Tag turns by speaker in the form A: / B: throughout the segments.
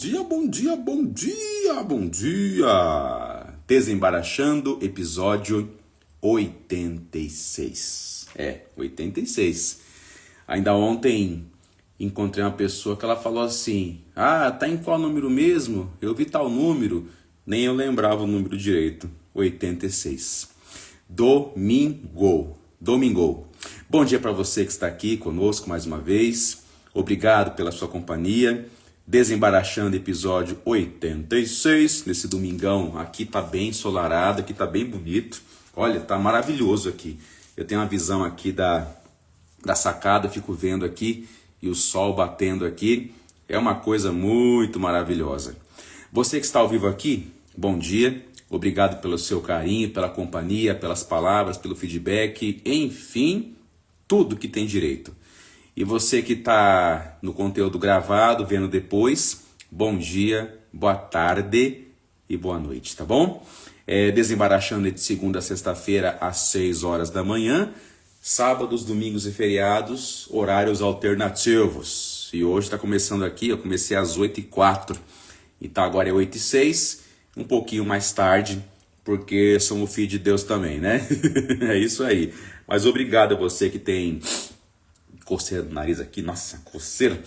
A: dia, bom dia, bom dia, bom dia! Desembaraxando, episódio 86. 86. Ainda ontem encontrei uma pessoa que ela falou assim: ah, tá em qual número mesmo? Eu vi tal número. Nem eu lembrava o número direito. 86. Domingo. Bom dia para você que está aqui conosco mais uma vez. Obrigado pela sua companhia. Desembaraxando, episódio 86. Nesse domingão aqui tá bem ensolarado, aqui tá bem bonito. Olha, tá maravilhoso aqui. Eu tenho uma visão aqui da sacada, fico vendo aqui e o sol batendo aqui. É uma coisa muito maravilhosa. Você que está ao vivo aqui, bom dia. Obrigado pelo seu carinho, pela companhia, pelas palavras, pelo feedback, enfim, tudo que tem direito. E você que está no conteúdo gravado, vendo depois, bom dia, boa tarde e boa noite, tá bom? Desembaraxando de segunda a sexta-feira às 6 horas da manhã, sábados, domingos e feriados, horários alternativos. E hoje está começando aqui, eu comecei às 8h04, então agora é 8h06, um pouquinho mais tarde, porque somos filhos de Deus também, né? É isso aí. Mas obrigado a você que tem coceira no nariz aqui, nossa, coceira.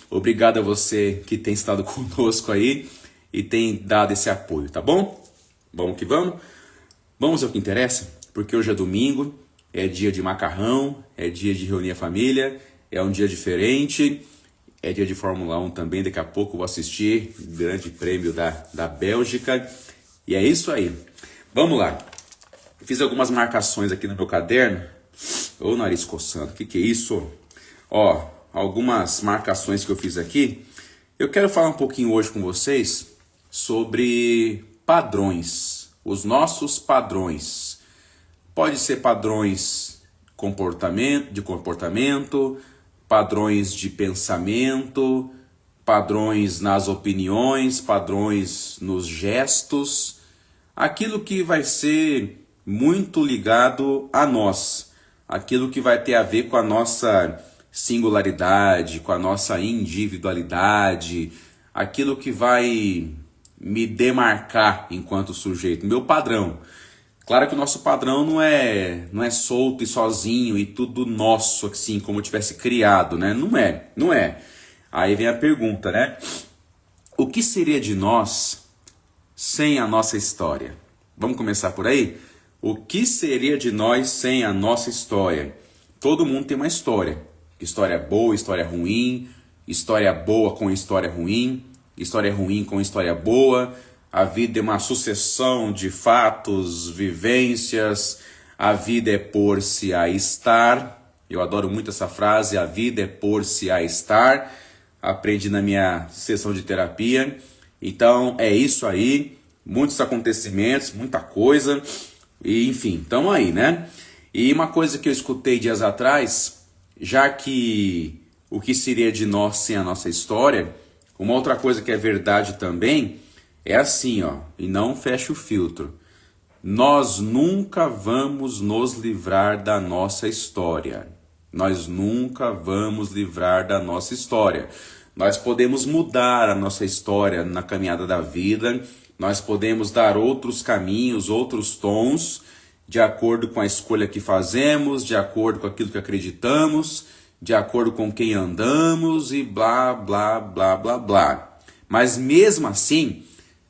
A: Obrigado a você que tem estado conosco aí e tem dado esse apoio, tá bom? Vamos que vamos? Vamos ao que interessa, porque hoje é domingo, é dia de macarrão, é dia de reunir a família, é um dia diferente, é dia de Fórmula 1 também, daqui a pouco eu vou assistir o Grande Prêmio da Bélgica, e é isso aí. Vamos lá. Fiz algumas marcações aqui no meu caderno. Ô, nariz coçando, o que é isso? Ó, algumas marcações que eu fiz aqui. Eu quero falar um pouquinho hoje com vocês sobre padrões, os nossos padrões. Pode ser padrões de comportamento, padrões de pensamento, padrões nas opiniões, padrões nos gestos, aquilo que vai ser muito ligado a nós, aquilo que vai ter a ver com a nossa singularidade, com a nossa individualidade, aquilo que vai me demarcar enquanto sujeito, meu padrão. Claro que o nosso padrão não é solto e sozinho e tudo nosso, assim, como tivesse criado, né? Não é. Aí vem a pergunta, né? O que seria de nós sem a nossa história? Vamos começar por aí? O que seria de nós sem a nossa história? Todo mundo tem uma história. História boa, história ruim, história boa com história ruim com história boa. A vida é uma sucessão de fatos, vivências. A vida é pôr-se a estar. Eu adoro muito essa frase, a vida é pôr-se a estar. Aprendi na minha sessão de terapia. Então é isso aí, muitos acontecimentos, muita coisa. E, enfim, estamos aí, né? E uma coisa que eu escutei dias atrás, já que o que seria de nós sem a nossa história, uma outra coisa que é verdade também, é assim, ó, e não fecha o filtro. Nós nunca vamos nos livrar da nossa história. Nós nunca vamos livrar da nossa história. Nós podemos mudar a nossa história na caminhada da vida, nós podemos dar outros caminhos, outros tons, de acordo com a escolha que fazemos, de acordo com aquilo que acreditamos, de acordo com quem andamos e blá, blá, blá, blá, blá. Mas mesmo assim,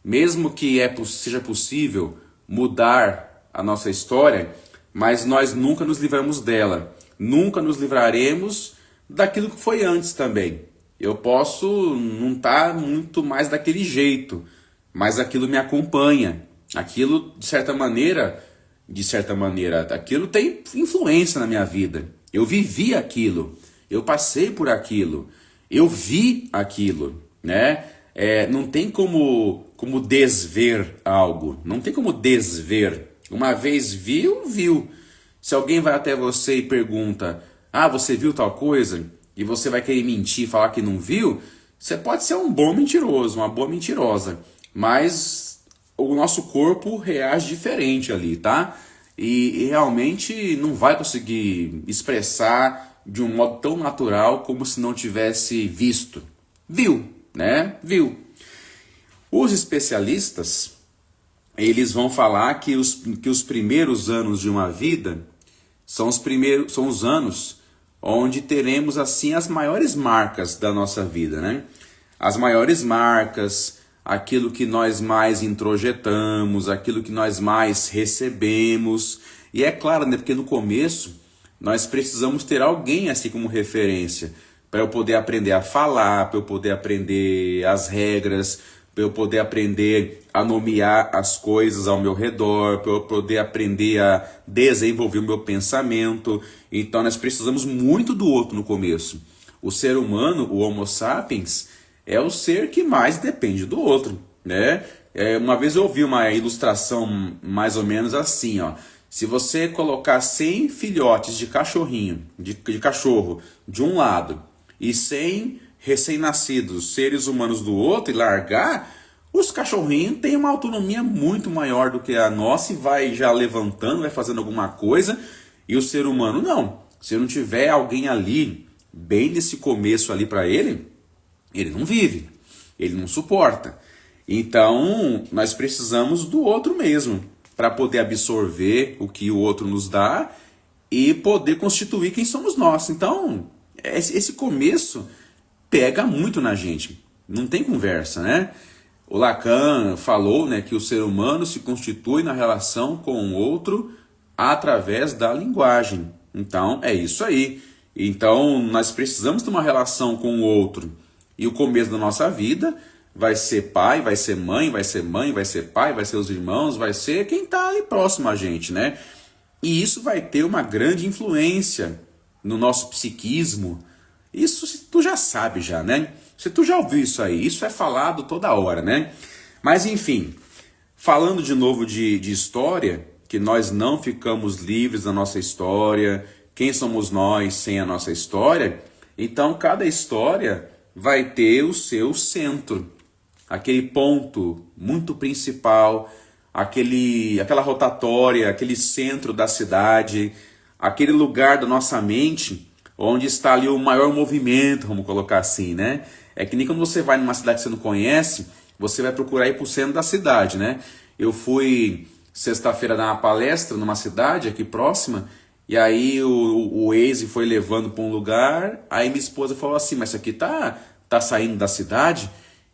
A: mesmo que seja possível mudar a nossa história, mas nós nunca nos livramos dela. Nunca nos livraremos daquilo que foi antes também. Eu posso não estar muito mais daquele jeito, mas aquilo me acompanha. Aquilo, de certa maneira, aquilo tem influência na minha vida. Eu vivi aquilo, eu passei por aquilo, eu vi aquilo, né? Não tem como desver algo, não tem como desver. Uma vez viu. Se alguém vai até você e pergunta, você viu tal coisa? E você vai querer mentir e falar que não viu? Você pode ser um bom mentiroso, uma boa mentirosa, mas o nosso corpo reage diferente ali, tá? E realmente não vai conseguir expressar de um modo tão natural como se não tivesse visto. Viu, né? Viu. Os especialistas, eles vão falar que os primeiros anos de uma vida são os anos onde teremos assim as maiores marcas da nossa vida, né? As maiores marcas, aquilo que nós mais introjetamos, aquilo que nós mais recebemos. E é claro, né, porque no começo nós precisamos ter alguém assim como referência, para eu poder aprender a falar, para eu poder aprender as regras, para eu poder aprender a nomear as coisas ao meu redor, para eu poder aprender a desenvolver o meu pensamento. Então nós precisamos muito do outro no começo. O ser humano, o Homo sapiens, é o ser que mais depende do outro, né? Uma vez eu ouvi uma ilustração mais ou menos assim, ó. Se você colocar 100 filhotes de cachorrinho, de cachorro, de um lado, e 100 recém-nascidos seres humanos do outro, e largar, os cachorrinhos têm uma autonomia muito maior do que a nossa, e vai já levantando, vai fazendo alguma coisa, e o ser humano não. Se não tiver alguém ali, bem nesse começo ali para ele não vive, ele não suporta. Então, nós precisamos do outro mesmo, para poder absorver o que o outro nos dá e poder constituir quem somos nós. Então, esse começo pega muito na gente, não tem conversa, né? O Lacan falou, né, que o ser humano se constitui na relação com o outro através da linguagem. Então, é isso aí. Então, nós precisamos ter uma relação com o outro. E o começo da nossa vida vai ser pai, vai ser mãe, vai ser mãe, vai ser pai, vai ser os irmãos, vai ser quem está ali próximo a gente, né? E isso vai ter uma grande influência no nosso psiquismo. Isso tu já sabe já, né? Se tu já ouviu isso aí, isso é falado toda hora, né? Mas enfim, falando de novo de história, que nós não ficamos livres da nossa história, quem somos nós sem a nossa história? Então cada história vai ter o seu centro. Aquele ponto muito principal, aquela rotatória, aquele centro da cidade, aquele lugar da nossa mente onde está ali o maior movimento, vamos colocar assim, né? É que nem quando você vai numa cidade que você não conhece, você vai procurar ir para o centro da cidade, né? Eu fui sexta-feira dar uma palestra numa cidade aqui próxima, e aí o Waze foi levando para um lugar, aí minha esposa falou assim, mas isso aqui tá saindo da cidade?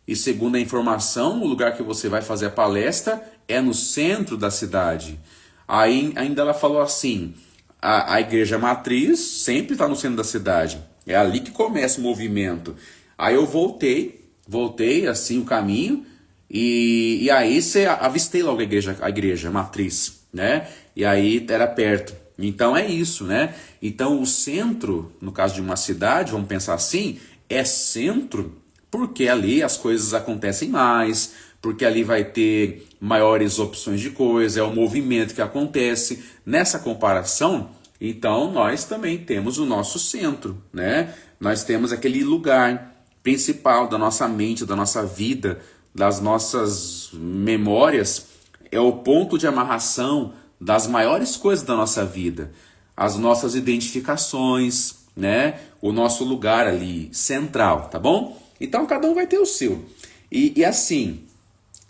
A: E segundo a informação, o lugar que você vai fazer a palestra é no centro da cidade. Aí ainda ela falou assim, a igreja matriz sempre está no centro da cidade. É ali que começa o movimento. Aí eu voltei assim o caminho, e aí você avistei logo a igreja matriz, né? E aí era perto. Então é isso, né? Então o centro, no caso de uma cidade, vamos pensar assim, é centro porque ali as coisas acontecem mais, porque ali vai ter maiores opções de coisa, é o movimento que acontece. Nessa comparação, então nós também temos o nosso centro, né? Nós temos aquele lugar principal da nossa mente, da nossa vida, das nossas memórias, é o ponto de amarração das maiores coisas da nossa vida, as nossas identificações, né? O nosso lugar ali central, tá bom? Então cada um vai ter o seu. E assim,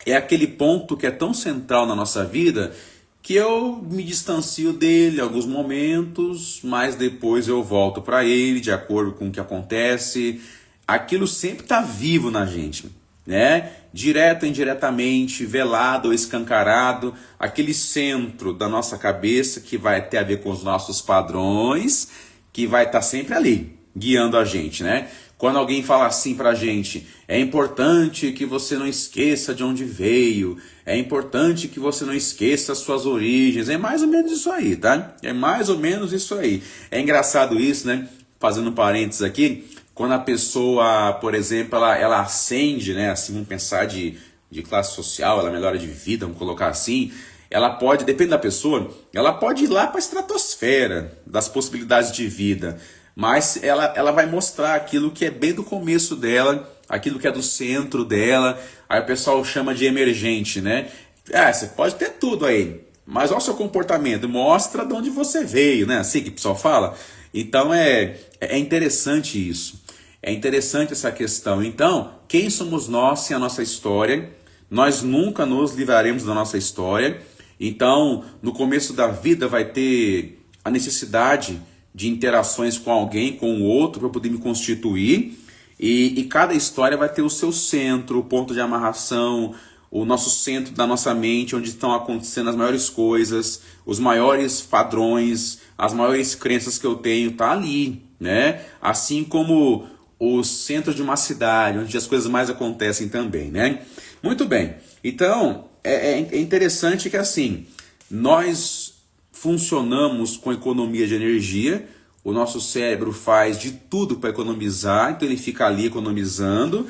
A: é aquele ponto que é tão central na nossa vida que eu me distancio dele em alguns momentos, mas depois eu volto para ele de acordo com o que acontece. Aquilo sempre está vivo na gente, né? Direto ou indiretamente, velado ou escancarado, aquele centro da nossa cabeça que vai ter a ver com os nossos padrões, que vai estar sempre ali, guiando a gente, né? Quando alguém fala assim pra gente, é importante que você não esqueça de onde veio, é importante que você não esqueça as suas origens, é mais ou menos isso aí, tá? É mais ou menos isso aí. É engraçado isso, né? Fazendo um parênteses aqui, quando a pessoa, por exemplo, ela ascende, né? Assim, vamos pensar de classe social, ela melhora de vida, vamos colocar assim, ela pode, depende da pessoa, ela pode ir lá para a estratosfera das possibilidades de vida, mas ela vai mostrar aquilo que é bem do começo dela, aquilo que é do centro dela. Aí o pessoal chama de emergente, né? Você pode ter tudo aí, mas olha o seu comportamento, mostra de onde você veio, né? Assim que o pessoal fala. Então é interessante isso, é interessante essa questão. Então, quem somos nós sem a nossa história? nós nunca nos livraremos da nossa história. Então, no começo da vida vai ter a necessidade de interações com alguém, com o outro, para poder me constituir. E cada história vai ter o seu centro, o ponto de amarração, o nosso centro da nossa mente, onde estão acontecendo as maiores coisas, os maiores padrões, as maiores crenças que eu tenho, tá ali, né? Assim como o centro de uma cidade, onde as coisas mais acontecem também, né? Muito bem. Então, é interessante que assim, nós funcionamos com economia de energia, o nosso cérebro faz de tudo para economizar, então ele fica ali economizando,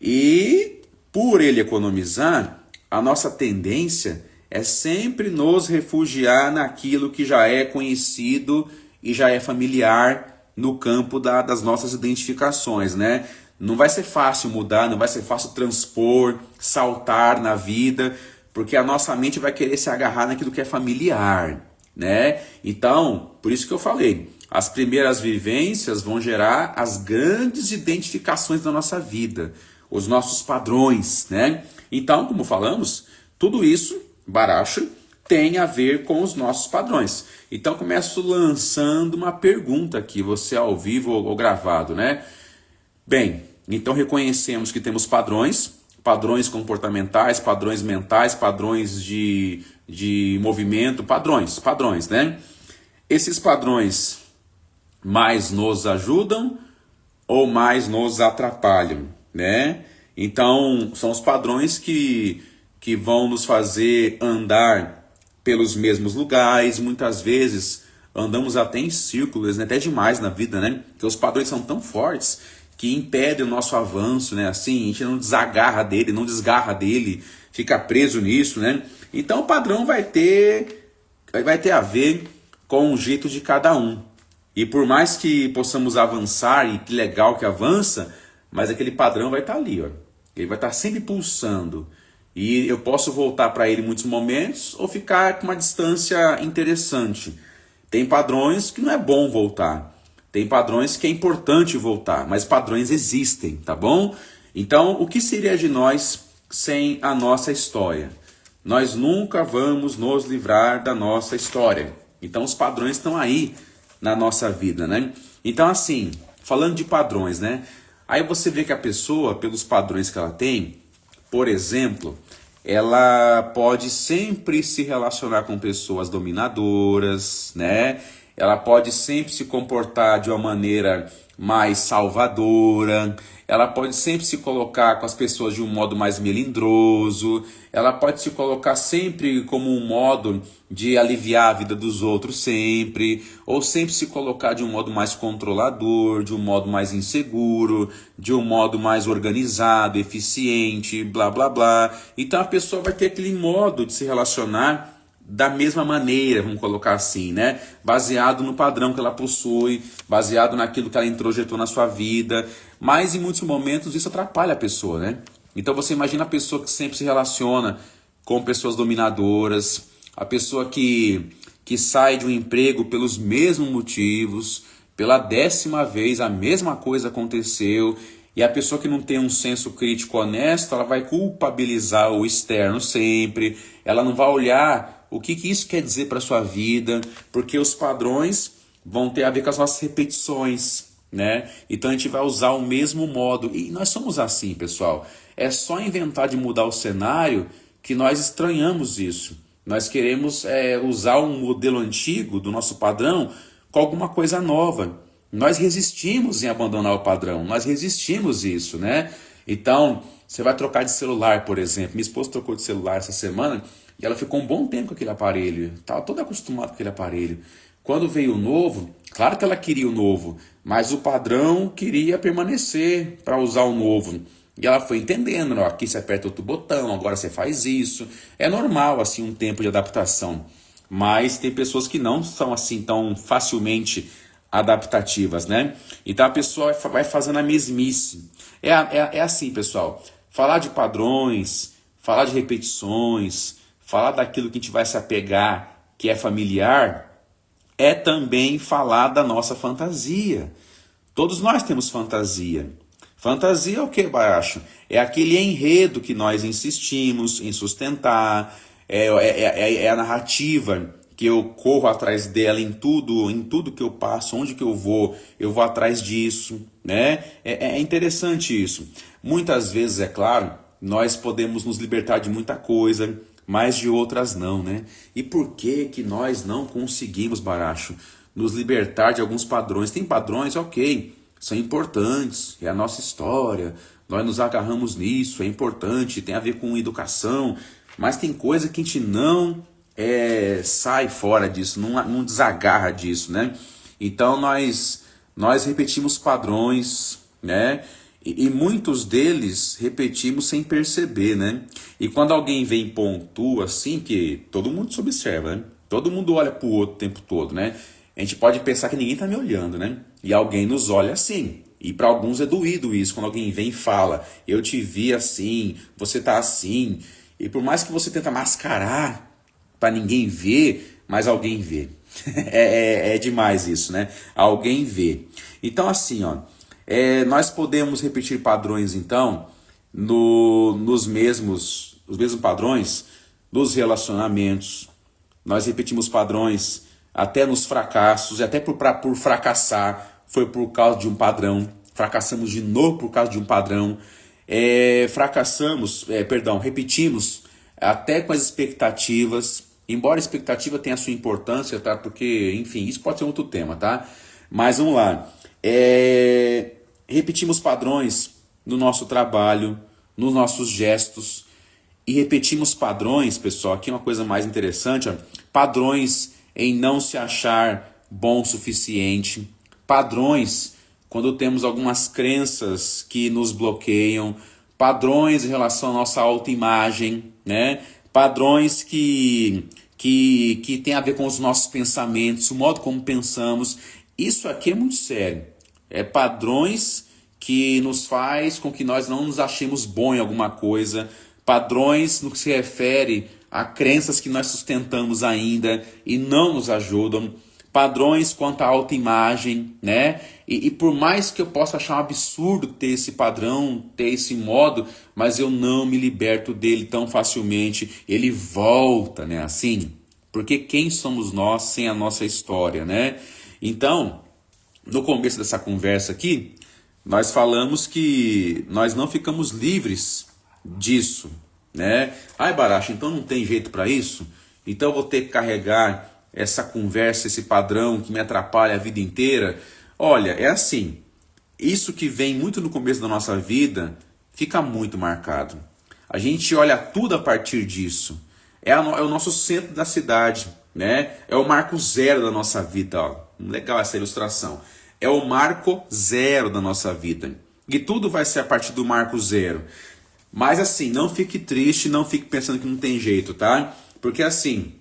A: e por ele economizar, a nossa tendência é sempre nos refugiar naquilo que já é conhecido e já é familiar no campo das nossas identificações, né? Não vai ser fácil mudar, não vai ser fácil transpor, saltar na vida, porque a nossa mente vai querer se agarrar naquilo que é familiar, né? Então, por isso que eu falei, as primeiras vivências vão gerar as grandes identificações da nossa vida, os nossos padrões, né? Então, como falamos, tudo isso, Baracho, tem a ver com os nossos padrões. Então, começo lançando uma pergunta aqui, você ao vivo ou gravado, né? Bem, então reconhecemos que temos padrões comportamentais, padrões mentais, padrões de movimento, padrões, né? Esses padrões mais nos ajudam ou mais nos atrapalham, né? Então, são os padrões que vão nos fazer andar pelos mesmos lugares, muitas vezes andamos até em círculos, né? Até demais na vida, né? Porque os padrões são tão fortes que impedem o nosso avanço, né? Assim, a gente não desagarra dele, não desgarra dele, fica preso nisso, né? Então, o padrão vai ter a ver com o jeito de cada um. E por mais que possamos avançar, e que legal que avança, mas aquele padrão vai estar ali, ó. Ele vai estar sempre pulsando. E eu posso voltar para ele em muitos momentos ou ficar com uma distância interessante. Tem padrões que não é bom voltar. Tem padrões que é importante voltar, mas padrões existem, tá bom? Então, o que seria de nós sem a nossa história? Nós nunca vamos nos livrar da nossa história. Então, os padrões estão aí na nossa vida, né? Então, assim, falando de padrões, né? Aí você vê que a pessoa, pelos padrões que ela tem, por exemplo, ela pode sempre se relacionar com pessoas dominadoras, né? Ela pode sempre se comportar de uma maneira mais salvadora, ela pode sempre se colocar com as pessoas de um modo mais melindroso, ela pode se colocar sempre como um modo de aliviar a vida dos outros sempre, ou sempre se colocar de um modo mais controlador, de um modo mais inseguro, de um modo mais organizado, eficiente, blá blá blá. Então a pessoa vai ter aquele modo de se relacionar da mesma maneira, vamos colocar assim, né? Baseado no padrão que ela possui, baseado naquilo que ela introjetou na sua vida, mas em muitos momentos isso atrapalha a pessoa, né? Então você imagina a pessoa que sempre se relaciona com pessoas dominadoras, a pessoa que sai de um emprego pelos mesmos motivos, pela 10ª vez a mesma coisa aconteceu, e a pessoa que não tem um senso crítico honesto, ela vai culpabilizar o externo sempre, ela não vai olhar o que isso quer dizer para a sua vida, porque os padrões vão ter a ver com as nossas repetições, né? Então a gente vai usar o mesmo modo, e nós somos assim, pessoal. É só inventar de mudar o cenário que nós estranhamos isso. Nós queremos usar um modelo antigo do nosso padrão com alguma coisa nova. Nós resistimos em abandonar o padrão, nós resistimos isso, né? Então, você vai trocar de celular, por exemplo. Minha esposa trocou de celular essa semana e ela ficou um bom tempo com aquele aparelho. Estava toda acostumada com aquele aparelho. Quando veio o novo, claro que ela queria o novo, mas o padrão queria permanecer para usar o novo. E ela foi entendendo, ó, aqui você aperta outro botão, agora você faz isso. É normal, assim, um tempo de adaptação. Mas tem pessoas que não são assim tão facilmente adaptativas, né? Então a pessoa vai fazendo a mesmice. É assim, pessoal. Falar de padrões, falar de repetições, falar daquilo que a gente vai se apegar, que é familiar, é também falar da nossa fantasia. Todos nós temos fantasia. Fantasia é o que, Baracho? É aquele enredo que nós insistimos em sustentar, é a narrativa que eu corro atrás dela em tudo que eu passo, onde que eu vou atrás disso, né? É interessante isso. Muitas vezes, é claro, nós podemos nos libertar de muita coisa, mas de outras não, né? E por que que nós não conseguimos, Baracho, nos libertar de alguns padrões? Tem padrões, ok, são importantes, é a nossa história, nós nos agarramos nisso, é importante, tem a ver com educação, mas tem coisa que a gente não sai fora disso, não desagarra disso, né? Então nós repetimos padrões, né? E muitos deles repetimos sem perceber, né? E quando alguém vem e pontua assim, que todo mundo se observa, né? Todo mundo olha pro outro o tempo todo, né? A gente pode pensar que ninguém tá me olhando, né? E alguém nos olha assim. E para alguns é doído isso, quando alguém vem e fala, eu te vi assim, você tá assim. E por mais que você tenta mascarar para ninguém ver, mas alguém vê. É demais isso, né? Alguém vê. Então assim, ó, nós podemos repetir padrões, então, os mesmos padrões nos relacionamentos. Nós repetimos padrões até nos fracassos, e até por fracassar foi por causa de um padrão. Fracassamos de novo por causa de um padrão. Repetimos até com as expectativas. Embora a expectativa tenha a sua importância, tá? Porque, enfim, isso pode ser outro tema, tá? Mas vamos lá. Repetimos padrões no nosso trabalho, nos nossos gestos. E repetimos padrões, pessoal, aqui é uma coisa mais interessante, ó, padrões em não se achar bom o suficiente, padrões quando temos algumas crenças que nos bloqueiam, padrões em relação à nossa autoimagem, né? Padrões que tem a ver com os nossos pensamentos, o modo como pensamos. Isso aqui é muito sério. É padrões que nos faz com que nós não nos achemos bom em alguma coisa, padrões no que se refere a crenças que nós sustentamos ainda e não nos ajudam, padrões quanto à autoimagem, né? E por mais que eu possa achar um absurdo ter esse padrão, ter esse modo, mas eu não me liberto dele tão facilmente, ele volta, né? Assim, porque quem somos nós sem a nossa história, né? Então, no começo dessa conversa aqui, nós falamos que nós não ficamos livres disso, né? Ai, Baracho, então não tem jeito para isso? Então eu vou ter que carregar essa conversa, esse padrão que me atrapalha a vida inteira? Olha, é assim, isso que vem muito no começo da nossa vida fica muito marcado. A gente olha tudo a partir disso. É o nosso centro da cidade, né? É o marco zero da nossa vida, ó. Legal essa ilustração. É o marco zero da nossa vida. E tudo vai ser a partir do marco zero. Mas assim, não fique triste, não fique pensando que não tem jeito, tá? Porque assim,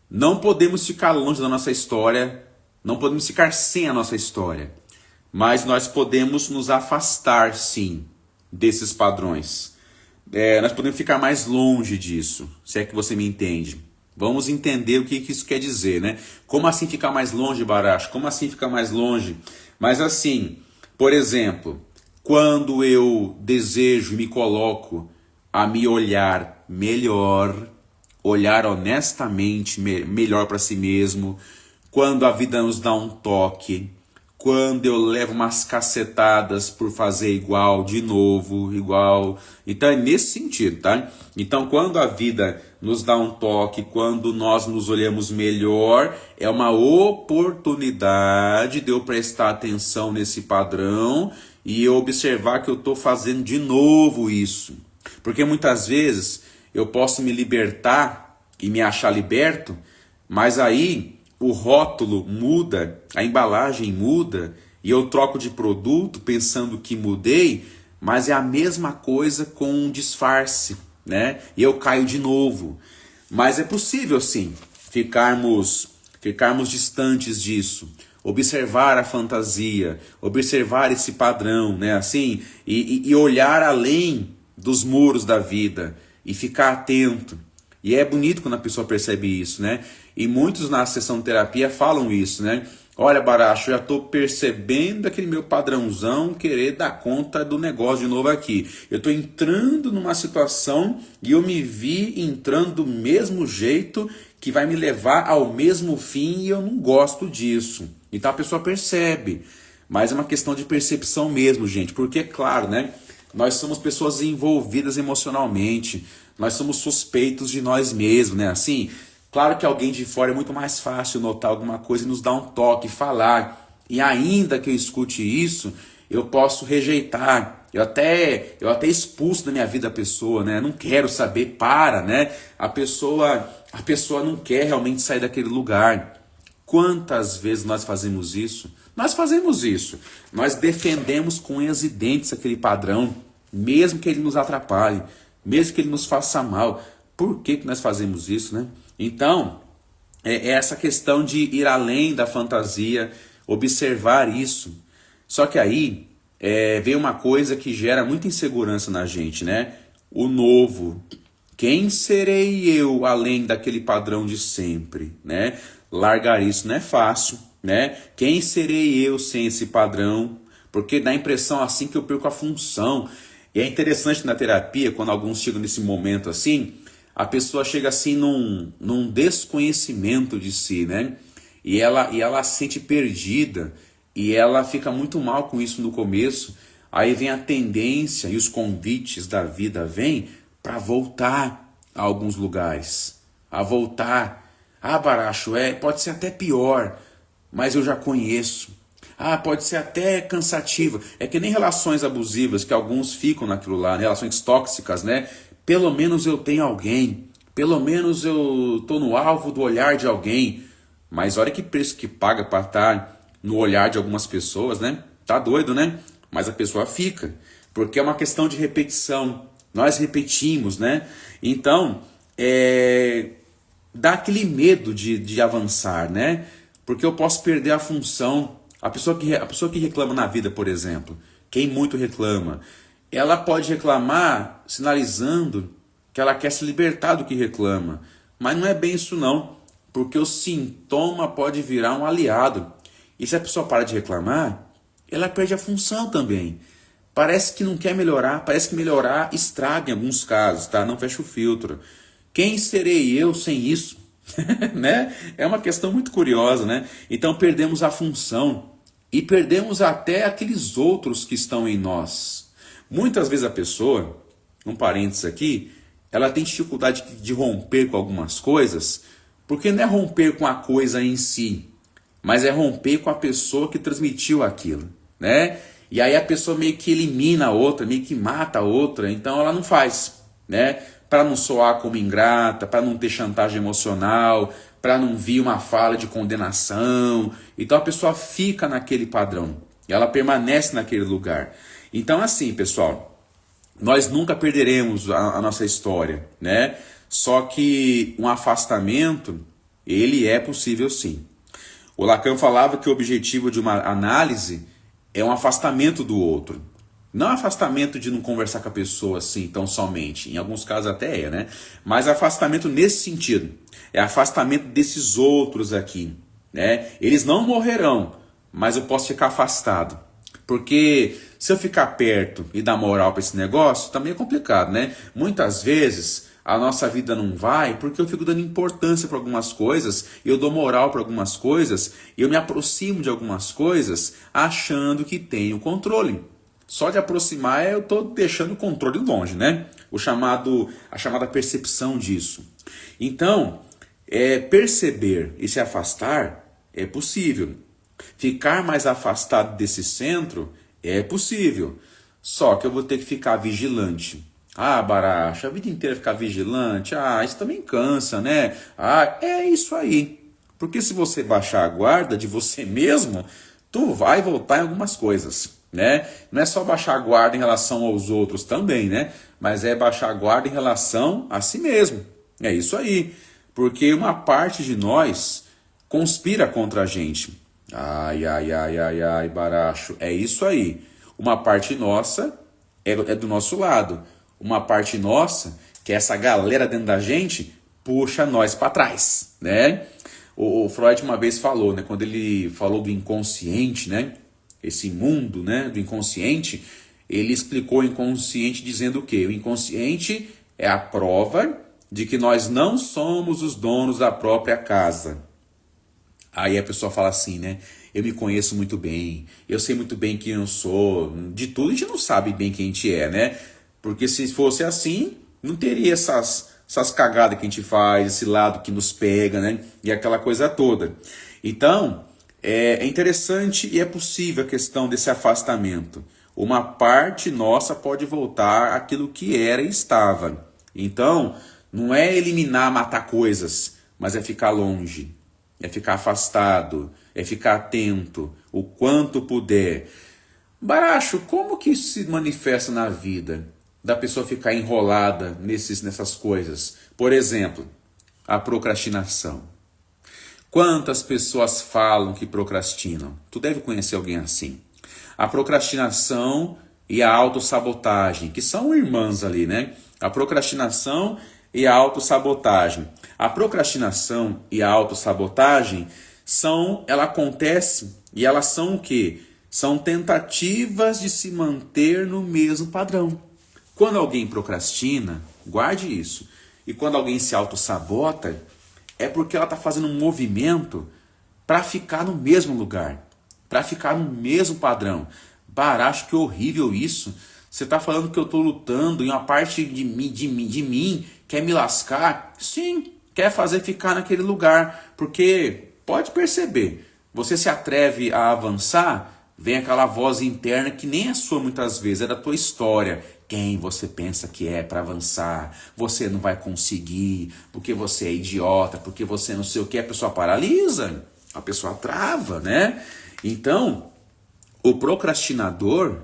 A: não podemos ficar longe da nossa história, não podemos ficar sem a nossa história. Mas nós podemos nos afastar, sim, desses padrões. Nós podemos ficar mais longe disso, se é que você me entende. Vamos entender o que isso quer dizer, né? Como assim ficar mais longe, Baracho? Como assim ficar mais longe? Mas assim, por exemplo, quando eu desejo e me coloco a me olhar melhor, olhar honestamente melhor para si mesmo, quando a vida nos dá um toque, quando eu levo umas cacetadas por fazer igual, de novo, igual. Então é nesse sentido, tá? Então quando a vida nos dá um toque, quando nós nos olhamos melhor, é uma oportunidade de eu prestar atenção nesse padrão e eu observar que eu estou fazendo de novo isso. Porque muitas vezes eu posso me libertar e me achar liberto, mas aí o rótulo muda, a embalagem muda e eu troco de produto pensando que mudei, mas é a mesma coisa com um disfarce, né? E eu caio de novo. Mas é possível sim ficarmos distantes disso, observar a fantasia, observar esse padrão, né? Assim, e olhar além dos muros da vida e ficar atento. E é bonito quando a pessoa percebe isso, né? E muitos na sessão de terapia falam isso, né? Olha, Baracho, eu já estou percebendo aquele meu padrãozão querer dar conta do negócio de novo aqui. Eu estou entrando numa situação e eu me vi entrando do mesmo jeito que vai me levar ao mesmo fim e eu não gosto disso. Então a pessoa percebe, mas é uma questão de percepção mesmo, gente, porque é claro, né? Nós somos pessoas envolvidas emocionalmente, nós somos suspeitos de nós mesmos, né? Assim, claro que alguém de fora é muito mais fácil notar alguma coisa e nos dar um toque, falar. E ainda que eu escute isso, eu posso rejeitar. Eu até expulso da minha vida a pessoa, né? Não quero saber, né? A pessoa não quer realmente sair daquele lugar. Quantas vezes nós fazemos isso? Nós fazemos isso. Nós defendemos com unhas e dentes aquele padrão, mesmo que ele nos atrapalhe, mesmo que ele nos faça mal. Por que nós fazemos isso, né? Então, é essa questão de ir além da fantasia, observar isso. Só que aí vem uma coisa que gera muita insegurança na gente, né? O novo. Quem serei eu além daquele padrão de sempre, né? Largar isso não é fácil, né? Quem serei eu sem esse padrão? Porque dá a impressão assim que eu perco a função. E é interessante na terapia, quando alguns chegam nesse momento assim, a pessoa chega assim num desconhecimento de si, né? E ela se sente perdida, e ela fica muito mal com isso no começo. Aí vem a tendência e os convites da vida vêm para voltar a alguns lugares, a voltar. Ah, Baracho, pode ser até pior, mas eu já conheço. Ah, pode ser até cansativo. É que nem relações abusivas, que alguns ficam naquilo lá, né? Relações tóxicas, né? Pelo menos eu tenho alguém, pelo menos eu estou no alvo do olhar de alguém. Mas olha que preço que paga para estar no olhar de algumas pessoas, né? Tá doido, né? Mas a pessoa fica, porque é uma questão de repetição. Nós repetimos, né? Então, dá aquele medo de avançar, né? Porque eu posso perder a função. A pessoa que reclama na vida, por exemplo, quem muito reclama, ela pode reclamar sinalizando que ela quer se libertar do que reclama. Mas não é bem isso não, porque o sintoma pode virar um aliado. E se a pessoa para de reclamar, ela perde a função também. Parece que não quer melhorar, parece que melhorar estraga em alguns casos, tá? Não fecha o filtro. Quem serei eu sem isso? Né? É uma questão muito curiosa, né? Então perdemos a função e perdemos até aqueles outros que estão em nós. Muitas vezes a pessoa, um parênteses aqui, ela tem dificuldade de romper com algumas coisas, porque não é romper com a coisa em si, mas é romper com a pessoa que transmitiu aquilo, né? E aí a pessoa meio que elimina a outra, meio que mata a outra, então ela não faz, né? Para não soar como ingrata, para não ter chantagem emocional, para não vir uma fala de condenação. Então a pessoa fica naquele padrão, ela permanece naquele lugar. Então assim, pessoal, nós nunca perderemos a nossa história, né? Só que um afastamento, ele é possível sim. O Lacan falava que o objetivo de uma análise é um afastamento do outro. Não afastamento de não conversar com a pessoa assim tão somente. Em alguns casos até né? Mas afastamento nesse sentido. É afastamento desses outros aqui, né? Eles não morrerão, mas eu posso ficar afastado. Porque se eu ficar perto e dar moral para esse negócio, também é complicado, né? Muitas vezes a nossa vida não vai porque eu fico dando importância para algumas coisas, eu dou moral para algumas coisas, eu me aproximo de algumas coisas achando que tenho controle. Só de aproximar eu estou deixando o controle longe, né? A chamada percepção disso. Então, perceber e se afastar é possível. Ficar mais afastado desse centro é possível. Só que eu vou ter que ficar vigilante. Ah, Baracho, a vida inteira ficar vigilante, isso também cansa, né? É isso aí. Porque se você baixar a guarda de você mesmo, tu vai voltar em algumas coisas, né? Não é só baixar a guarda em relação aos outros também, né? Mas é baixar a guarda em relação a si mesmo. É isso aí. Porque uma parte de nós conspira contra a gente. Ai, Baracho. É isso aí. Uma parte nossa é do nosso lado. Uma parte nossa, que é essa galera dentro da gente, puxa nós para trás, né? O Freud uma vez falou, né, quando ele falou do inconsciente, né, esse mundo, né, do inconsciente, ele explicou o inconsciente dizendo o quê? O inconsciente é a prova de que nós não somos os donos da própria casa. Aí a pessoa fala assim, né? Eu me conheço muito bem, eu sei muito bem quem eu sou, de tudo a gente não sabe bem quem a gente é, né? Porque se fosse assim, não teria essas cagadas que a gente faz, esse lado que nos pega, né? E aquela coisa toda. Então, é interessante e é possível a questão desse afastamento. Uma parte nossa pode voltar àquilo que era e estava. Então, não é eliminar, matar coisas, mas é ficar longe, é ficar afastado, é ficar atento, o quanto puder. Baracho, como que isso se manifesta na vida? Da pessoa ficar enrolada nessas coisas. Por exemplo, a procrastinação. Quantas pessoas falam que procrastinam? Tu deve conhecer alguém assim. A procrastinação e a autossabotagem, que são irmãs ali, né? A procrastinação e a autossabotagem. A procrastinação e a autossabotagem ela acontece e elas são o quê? São tentativas de se manter no mesmo padrão. Quando alguém procrastina, guarde isso. E quando alguém se autossabota, é porque ela está fazendo um movimento para ficar no mesmo lugar, para ficar no mesmo padrão. Baracho, que horrível isso. Você está falando que eu estou lutando e uma parte de mim quer me lascar? Sim, quer fazer ficar naquele lugar. Porque, pode perceber, você se atreve a avançar, vem aquela voz interna que nem é sua muitas vezes, é da tua história. Quem você pensa que é para avançar? Você não vai conseguir, porque você é idiota, porque você não sei o que. A pessoa paralisa, a pessoa trava, né? Então, o procrastinador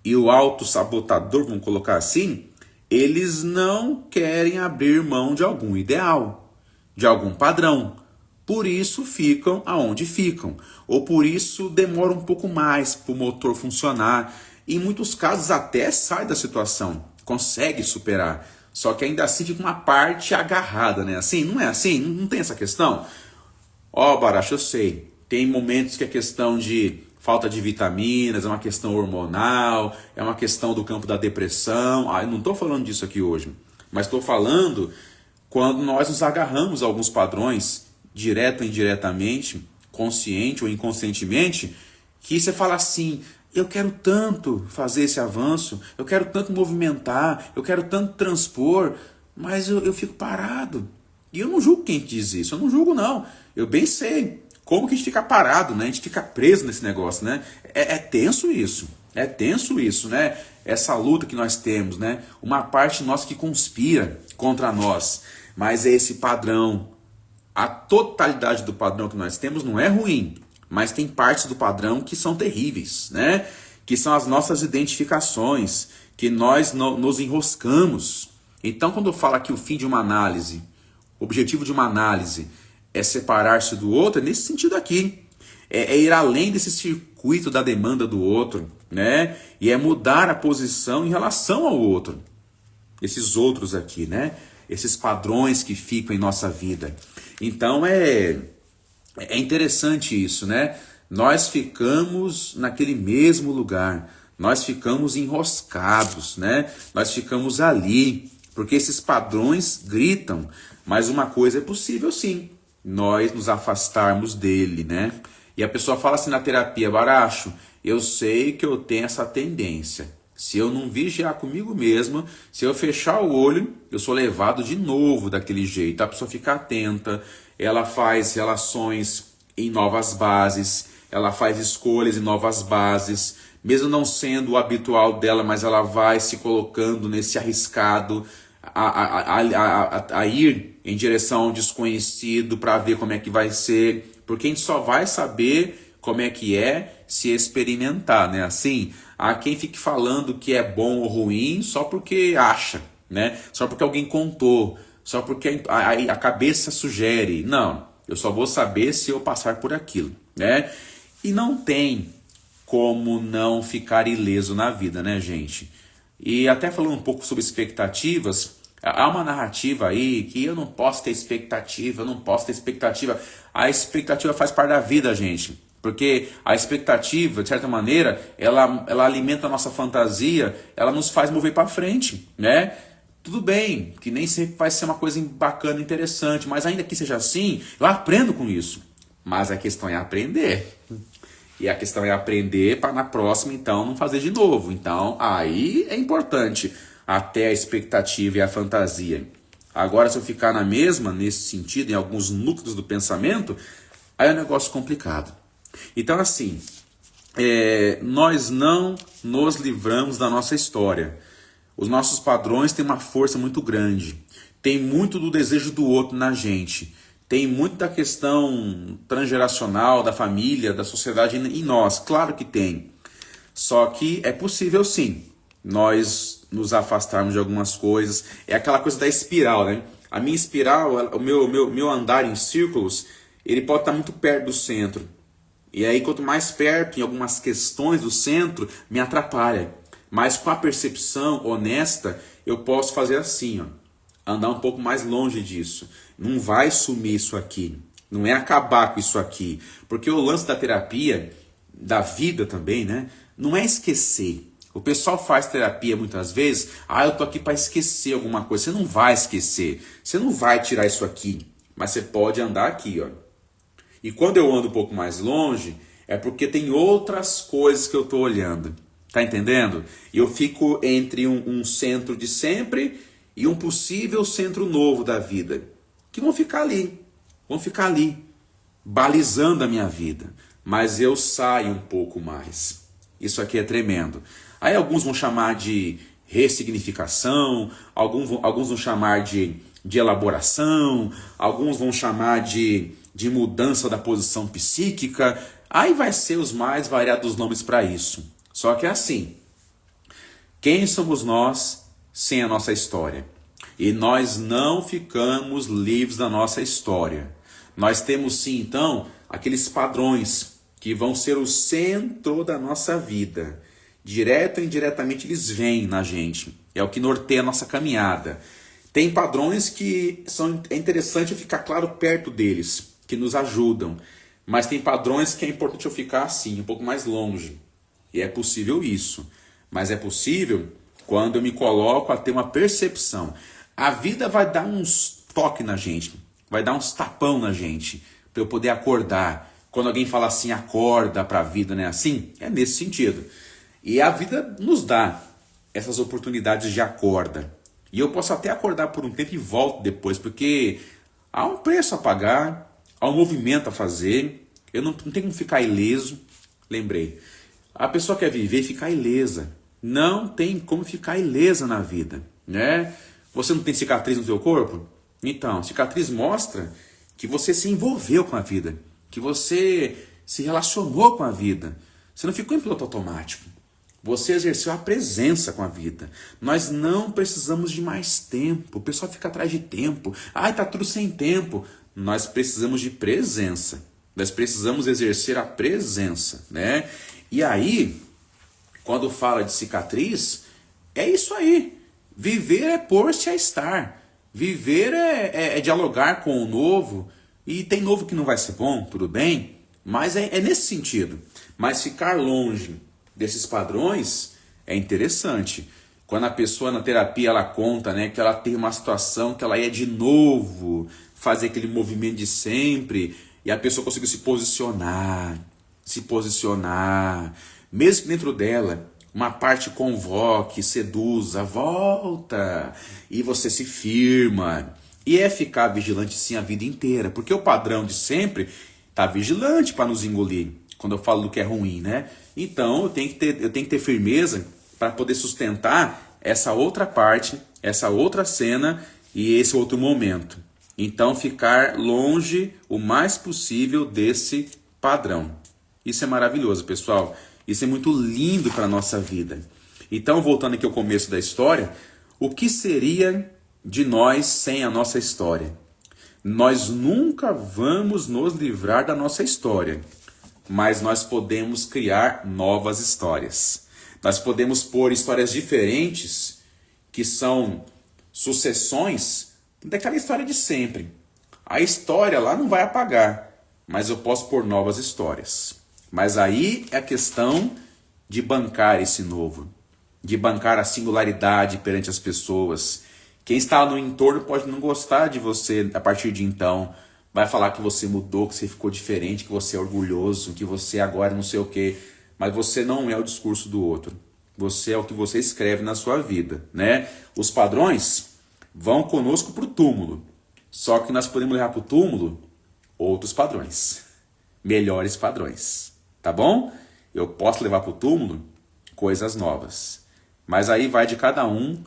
A: e o autossabotador, vamos colocar assim, eles não querem abrir mão de algum ideal, de algum padrão. Por isso ficam aonde ficam. Ou por isso demora um pouco mais para o motor funcionar. Em muitos casos até sai da situação, consegue superar. Só que ainda assim fica uma parte agarrada, né? Assim, não é assim? Não tem essa questão? Ó, Baracho, eu sei. Tem momentos que a questão de falta de vitaminas, é uma questão hormonal, é uma questão do campo da depressão. Eu não estou falando disso aqui hoje. Mas estou falando quando nós nos agarramos a alguns padrões, direto ou indiretamente, consciente ou inconscientemente, que você fala assim, eu quero tanto fazer esse avanço, eu quero tanto movimentar, eu quero tanto transpor, mas eu fico parado. E eu não julgo quem diz isso, eu não julgo não. Eu bem sei como que a gente fica parado, né? A gente fica preso nesse negócio, né? É tenso isso, né? Essa luta que nós temos, né? Uma parte nossa que conspira contra nós, mas é esse padrão. A totalidade do padrão que nós temos não é ruim, mas tem partes do padrão que são terríveis, né? Que são as nossas identificações, que nós nos enroscamos. Então, quando eu falo aqui o fim de uma análise, o objetivo de uma análise é separar-se do outro, é nesse sentido aqui. É ir além desse circuito da demanda do outro, né? E é mudar a posição em relação ao outro. Esses outros aqui, né? Esses padrões que ficam em nossa vida. Então é interessante isso, né? Nós ficamos naquele mesmo lugar, nós ficamos enroscados, né? Nós ficamos ali, porque esses padrões gritam, mas uma coisa é possível sim, nós nos afastarmos dele, né? E a pessoa fala assim na terapia, Baracho, eu sei que eu tenho essa tendência. Se eu não vigiar comigo mesmo, se eu fechar o olho, eu sou levado de novo daquele jeito. A pessoa fica atenta, ela faz relações em novas bases, ela faz escolhas em novas bases, mesmo não sendo o habitual dela, mas ela vai se colocando nesse arriscado a ir em direção ao desconhecido para ver como é que vai ser, porque a gente só vai saber como é que é se experimentar, né? Assim, há quem fique falando que é bom ou ruim só porque acha, né? Só porque alguém contou, só porque a cabeça sugere. Não, eu só vou saber se eu passar por aquilo, né? E não tem como não ficar ileso na vida, né, gente? E até falando um pouco sobre expectativas, Há uma narrativa aí que eu não posso ter expectativa, eu não posso ter expectativa. A expectativa faz parte da vida, gente. Porque a expectativa, de certa maneira, ela alimenta a nossa fantasia, ela nos faz mover para frente, né? Tudo bem, que nem sempre vai ser uma coisa bacana, interessante, mas ainda que seja assim, eu aprendo com isso. Mas a questão é aprender. E a questão é aprender para na próxima, então, não fazer de novo. Então, aí é importante até a expectativa e a fantasia. Agora, se eu ficar na mesma, nesse sentido, em alguns núcleos do pensamento, aí é um negócio complicado. Então, assim, nós não nos livramos da nossa história. Os nossos padrões têm uma força muito grande. Tem muito do desejo do outro na gente. Tem muito da questão transgeracional, da família, da sociedade em nós. Claro que tem. Só que é possível sim nós nos afastarmos de algumas coisas. É aquela coisa da espiral, né? A minha espiral, o meu andar em círculos, ele pode estar muito perto do centro. E aí, quanto mais perto, em algumas questões do centro, me atrapalha. Mas com a percepção honesta, eu posso fazer assim, ó, andar um pouco mais longe disso. Não vai sumir isso aqui. Não é acabar com isso aqui. Porque o lance da terapia, da vida também, né? Não é esquecer. O pessoal faz terapia muitas vezes, eu tô aqui para esquecer alguma coisa. Você não vai esquecer. Você não vai tirar isso aqui. Mas você pode andar aqui, ó. E quando eu ando um pouco mais longe, é porque tem outras coisas que eu estou olhando. Tá entendendo? E eu fico entre um centro de sempre e um possível centro novo da vida. Que vão ficar ali, balizando a minha vida. Mas eu saio um pouco mais. Isso aqui é tremendo. Aí alguns vão chamar de ressignificação, alguns vão chamar de elaboração, alguns vão chamar de mudança da posição psíquica. Aí vai ser os mais variados nomes para isso. Só que é assim, quem somos nós sem a nossa história? E nós não ficamos livres da nossa história. Nós temos sim, então, aqueles padrões que vão ser o centro da nossa vida. Direto ou indiretamente eles vêm na gente. É o que norteia a nossa caminhada. Tem padrões que é interessante eu ficar claro perto deles, que nos ajudam. Mas tem padrões que é importante eu ficar assim, um pouco mais longe. E é possível isso. Mas é possível quando eu me coloco a ter uma percepção. A vida vai dar uns toques na gente. Vai dar uns tapão na gente. Para eu poder acordar. Quando alguém fala assim, acorda para a vida, né? Assim, é nesse sentido. E a vida nos dá essas oportunidades de acorda. E eu posso até acordar por um tempo e volto depois. Porque há um preço a pagar. Há um movimento a fazer. Eu não tenho como ficar ileso. Lembrei. A pessoa quer viver e ficar ilesa. Não tem como ficar ilesa na vida, né? Você não tem cicatriz no seu corpo? Então, cicatriz mostra que você se envolveu com a vida, que você se relacionou com a vida. Você não ficou em piloto automático. Você exerceu a presença com a vida. Nós não precisamos de mais tempo. O pessoal fica atrás de tempo. Tá tudo sem tempo. Nós precisamos de presença. Nós precisamos exercer a presença, né? E aí, quando fala de cicatriz, é isso aí. Viver é pôr-se a estar. Viver é dialogar com o novo. E tem novo que não vai ser bom, tudo bem. Mas é nesse sentido. Mas ficar longe desses padrões é interessante. Quando a pessoa na terapia ela conta, né, que ela tem uma situação que ela ia de novo fazer aquele movimento de sempre. E a pessoa conseguiu se posicionar. Mesmo que dentro dela uma parte convoque, seduza, volta, e você se firma. E é ficar vigilante sim a vida inteira, porque o padrão de sempre está vigilante para nos engolir, quando eu falo do que é ruim, né? Então eu tenho que ter firmeza para poder sustentar essa outra parte, essa outra cena e esse outro momento. Então ficar longe o mais possível desse padrão. Isso é maravilhoso, pessoal. Isso é muito lindo para a nossa vida. Então, voltando aqui ao começo da história, o que seria de nós sem a nossa história? Nós nunca vamos nos livrar da nossa história, mas nós podemos criar novas histórias. Nós podemos pôr histórias diferentes que são Sucessões, daquela história de sempre. A história lá não vai apagar, mas eu posso pôr novas histórias. Mas aí é a questão de bancar esse novo, de bancar a singularidade perante as pessoas. Quem está no entorno pode não gostar de você a partir de então, vai falar que você mudou, que você ficou diferente, que você é orgulhoso, que você agora não sei o quê, mas você não é o discurso do outro. Você é o que você escreve na sua vida, né? Os padrões vão conosco para o túmulo, só que nós podemos levar para o túmulo outros padrões, melhores padrões, tá bom? Eu posso levar para o túmulo coisas novas, mas aí vai de cada um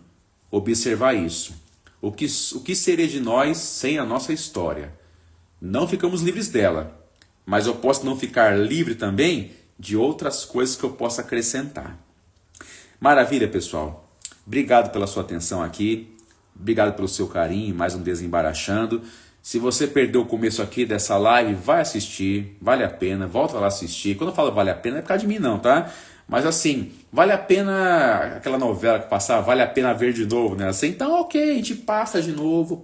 A: observar isso. O que seria de nós sem a nossa história? Não ficamos livres dela, mas eu posso não ficar livre também de outras coisas que eu possa acrescentar. Maravilha, pessoal. Obrigado pela sua atenção aqui. Obrigado pelo seu carinho, mais um Desembaraxando. Se você perdeu o começo aqui dessa live, vai assistir, vale a pena, volta lá assistir. Quando eu falo vale a pena, não é por causa de mim não, tá? Mas assim, vale a pena, aquela novela que passava, vale a pena ver de novo, né? Assim, então ok, a gente passa de novo,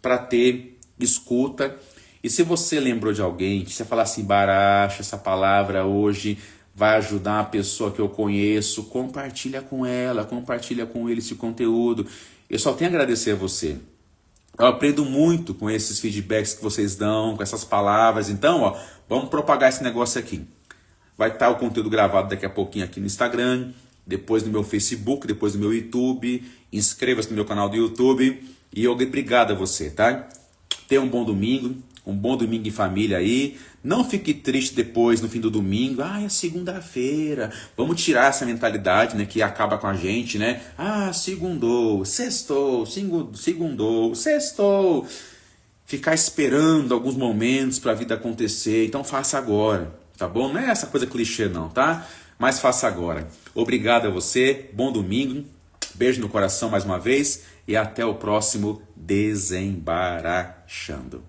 A: para ter escuta. E se você lembrou de alguém, que você falar assim, Baracha, essa palavra hoje vai ajudar uma pessoa que eu conheço, compartilha com ela, compartilha com ele esse conteúdo. Eu só tenho a agradecer a você. Eu aprendo muito com esses feedbacks que vocês dão, com essas palavras. Então, ó, vamos propagar esse negócio aqui. Vai estar o conteúdo gravado daqui a pouquinho aqui no Instagram, depois no meu Facebook, depois no meu YouTube. Inscreva-se no meu canal do YouTube. E eu obrigado a você, tá? Tenha um bom domingo em família aí. Não fique triste depois, no fim do domingo. Ah, é segunda-feira. Vamos tirar essa mentalidade, né, que acaba com a gente, né? Ah, segundou, sextou, segundou, sextou. Ficar esperando alguns momentos para a vida acontecer. Então faça agora, tá bom? Não é essa coisa clichê não, tá? Mas faça agora. Obrigado a você, bom domingo. Beijo no coração mais uma vez e até o próximo Desembaraxando.